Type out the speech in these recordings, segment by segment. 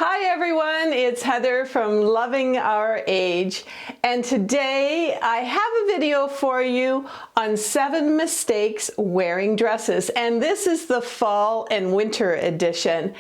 Hi everyone, it's Heather from Loving Our Age, and today I have a video for you on 7 mistakes wearing dresses, and this is the fall and winter edition.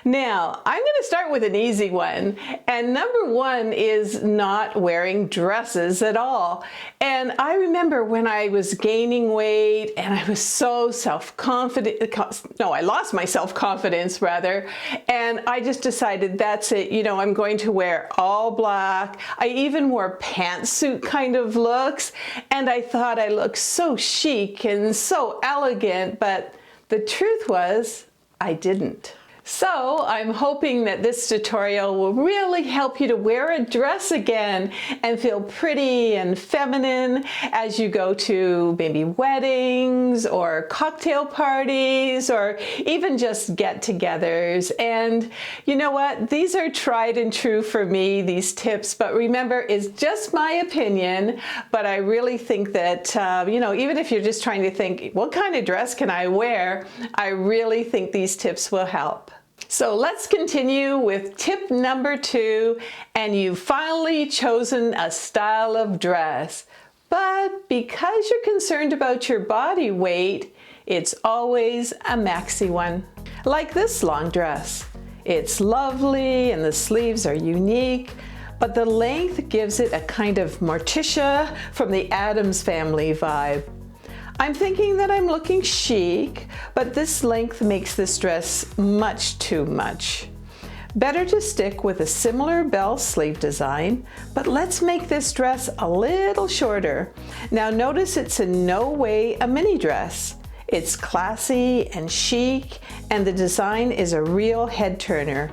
Now, I'm going to start with an easy one, and number 1 is not wearing dresses at all. And I remember when I was gaining weight and I was so self-confident, no, I lost my self-confidence rather, and I just decided that's it, I'm going to wear all black. I even wore pantsuit kind of looks, and I thought I looked so chic and so elegant, but the truth was I didn't. So I'm hoping that this tutorial will really help you to wear a dress again and feel pretty and feminine as you go to maybe weddings or cocktail parties or even just get-togethers. And you know what? These are tried and true for me, these tips, but remember, it's just my opinion, but I really think that, even if you're just trying to think, what kind of dress can I wear? I really think these tips will help. So let's continue with tip number 2, and you've finally chosen a style of dress. But because you're concerned about your body weight, it's always a maxi one. Like this long dress. It's lovely and the sleeves are unique, but the length gives it a kind of Morticia from the Addams Family vibe. I'm thinking that I'm looking chic, but this length makes this dress much too much. Better to stick with a similar bell sleeve design, but let's make this dress a little shorter. Now notice it's in no way a mini dress. It's classy and chic, and the design is a real head turner.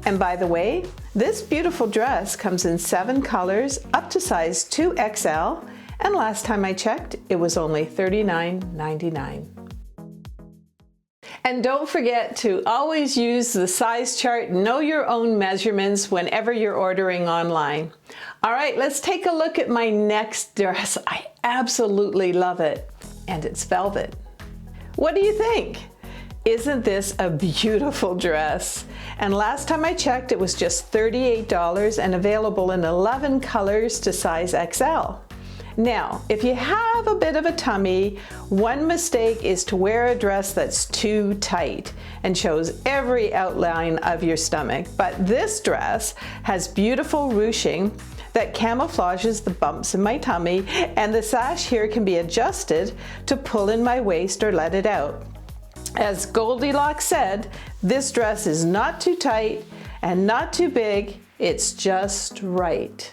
And by the way, this beautiful dress comes in 7 colors up to size 2XL, and last time I checked, it was only $39.99. And don't forget to always use the size chart, know your own measurements whenever you're ordering online. All right, let's take a look at my next dress. I absolutely love it, and it's velvet. What do you think? Isn't this a beautiful dress? And last time I checked, it was just $38 and available in 11 colors to size XL. Now, if you have a bit of a tummy, one mistake is to wear a dress that's too tight and shows every outline of your stomach. But this dress has beautiful ruching that camouflages the bumps in my tummy, and the sash here can be adjusted to pull in my waist or let it out. As Goldilocks said, this dress is not too tight and not too big, it's just right.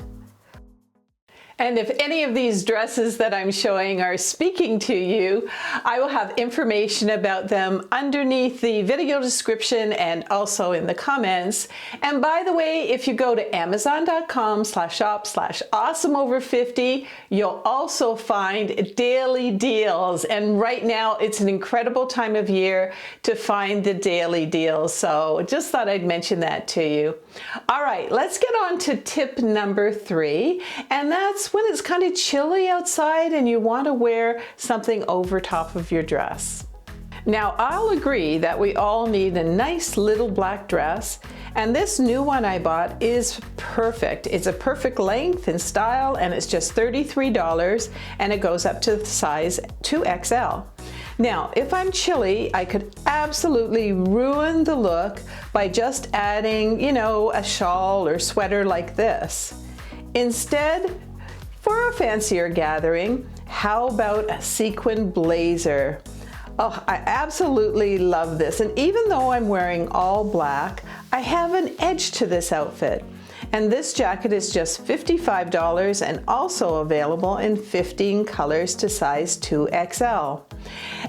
And if any of these dresses that I'm showing are speaking to you, I will have information about them underneath the video description and also in the comments. And by the way, if you go to amazon.com/shop/awesomeover50, you'll also find daily deals. And right now, it's an incredible time of year to find the daily deals. So just thought I'd mention that to you. All right, let's get on to tip number 3, and that's when it's kind of chilly outside and you want to wear something over top of your dress. Now, I'll agree that we all need a nice little black dress, and this new one I bought is perfect. It's a perfect length and style, and it's just $33, and it goes up to size 2XL. Now, if I'm chilly, I could absolutely ruin the look by just adding, a shawl or sweater like this. Instead, for a fancier gathering, how about a sequin blazer? Oh, I absolutely love this. And even though I'm wearing all black, I have an edge to this outfit. And this jacket is just $55 and also available in 15 colors to size 2XL.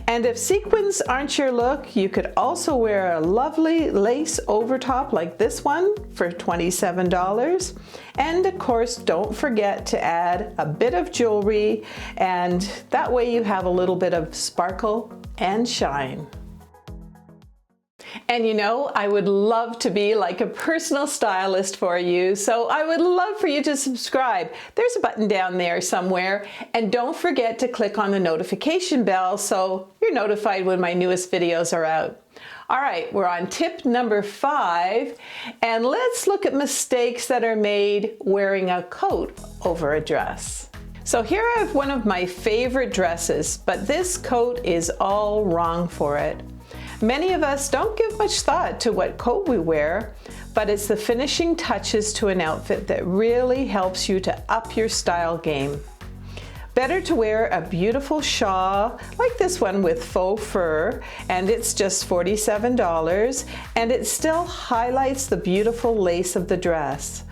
And if sequins aren't your look, you could also wear a lovely lace overtop like this one for $27. And of course, don't forget to add a bit of jewelry, and that way you have a little bit of sparkle and shine. And I would love to be like a personal stylist for you, so I would love for you to subscribe. There's a button down there somewhere, and don't forget to click on the notification bell so you're notified when my newest videos are out. All right, we're on tip number 5, and let's look at mistakes that are made wearing a coat over a dress. So here I have one of my favorite dresses, but this coat is all wrong for it. Many of us don't give much thought to what coat we wear, but it's the finishing touches to an outfit that really helps you to up your style game. Better to wear a beautiful shawl like this one with faux fur, and it's just $47, and it still highlights the beautiful lace of the dress.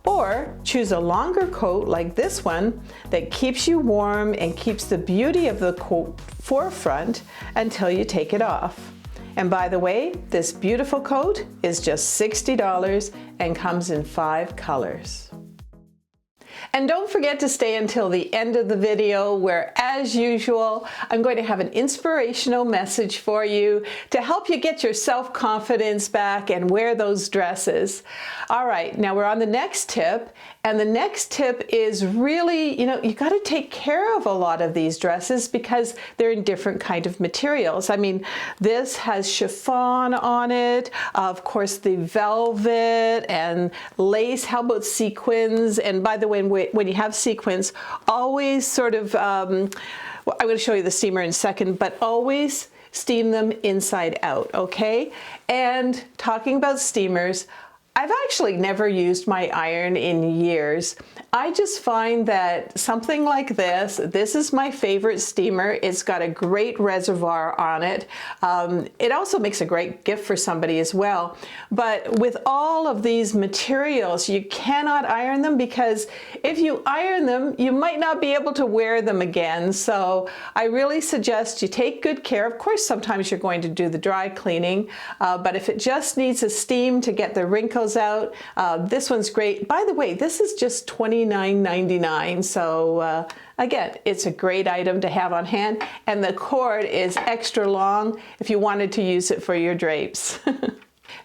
Or choose a longer coat like this one that keeps you warm and keeps the beauty of the coat forefront until you take it off. And by the way, this beautiful coat is just $60 and comes in 5 colors. And don't forget to stay until the end of the video where, as usual, I'm going to have an inspirational message for you to help you get your self-confidence back and wear those dresses. All right, now we're on the next tip, and the next tip is really, you got to take care of a lot of these dresses because they're in different kind of materials. I mean, this has chiffon on it, of course the velvet and lace. How about sequins? And by the way, when you have sequins, always sort of, well, I'm going to show you the steamer in a second, but always steam them inside out, okay? And talking about steamers, I've actually never used my iron in years. I just find that something like this is my favorite steamer. It's got a great reservoir on it. It also makes a great gift for somebody as well. But with all of these materials, you cannot iron them because if you iron them, you might not be able to wear them again. So I really suggest you take good care. Of course, sometimes you're going to do the dry cleaning, but if it just needs a steam to get the wrinkles out, this one's great. By the way, this is just $29.99, so again, it's a great item to have on hand, and the cord is extra long if you wanted to use it for your drapes.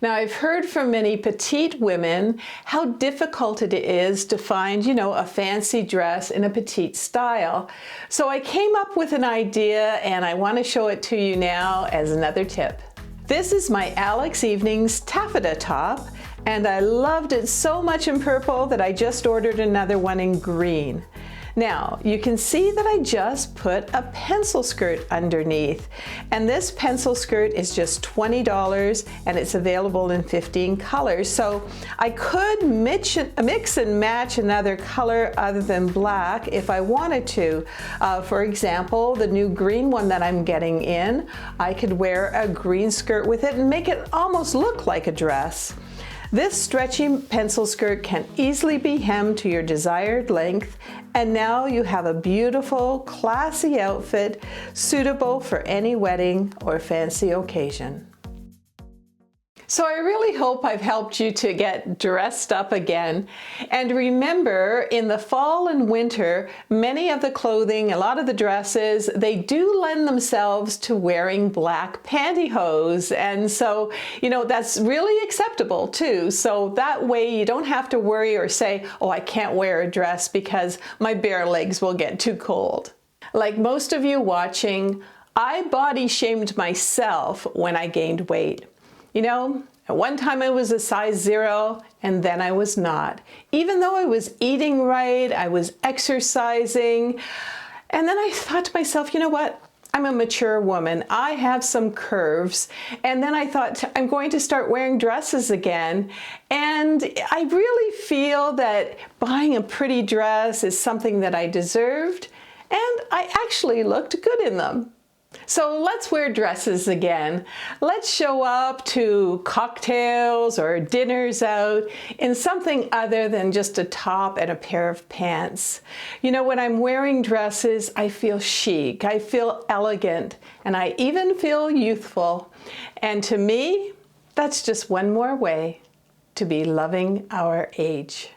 Now, I've heard from many petite women how difficult it is to find, a fancy dress in a petite style. So I came up with an idea, and I want to show it to you now as another tip. This is my Alex Evenings taffeta top, and I loved it so much in purple that I just ordered another one in green. Now, you can see that I just put a pencil skirt underneath, and this pencil skirt is just $20 and it's available in 15 colors. So I could mix and match another color other than black if I wanted to. For example, the new green one that I'm getting in, I could wear a green skirt with it and make it almost look like a dress. This stretchy pencil skirt can easily be hemmed to your desired length, and now you have a beautiful, classy outfit suitable for any wedding or fancy occasion. So I really hope I've helped you to get dressed up again. And remember, in the fall and winter, many of the clothing, a lot of the dresses, they do lend themselves to wearing black pantyhose. And so, that's really acceptable too. So that way you don't have to worry or say, oh, I can't wear a dress because my bare legs will get too cold. Like most of you watching, I body shamed myself when I gained weight. At one time I was a size 0, and then I was not. Even though I was eating right, I was exercising, and then I thought to myself, you know what? I'm a mature woman. I have some curves. And then I thought, I'm going to start wearing dresses again. And I really feel that buying a pretty dress is something that I deserved, and I actually looked good in them. So let's wear dresses again. Let's show up to cocktails or dinners out in something other than just a top and a pair of pants. When I'm wearing dresses, I feel chic, I feel elegant, and I even feel youthful. And to me, that's just one more way to be loving our age.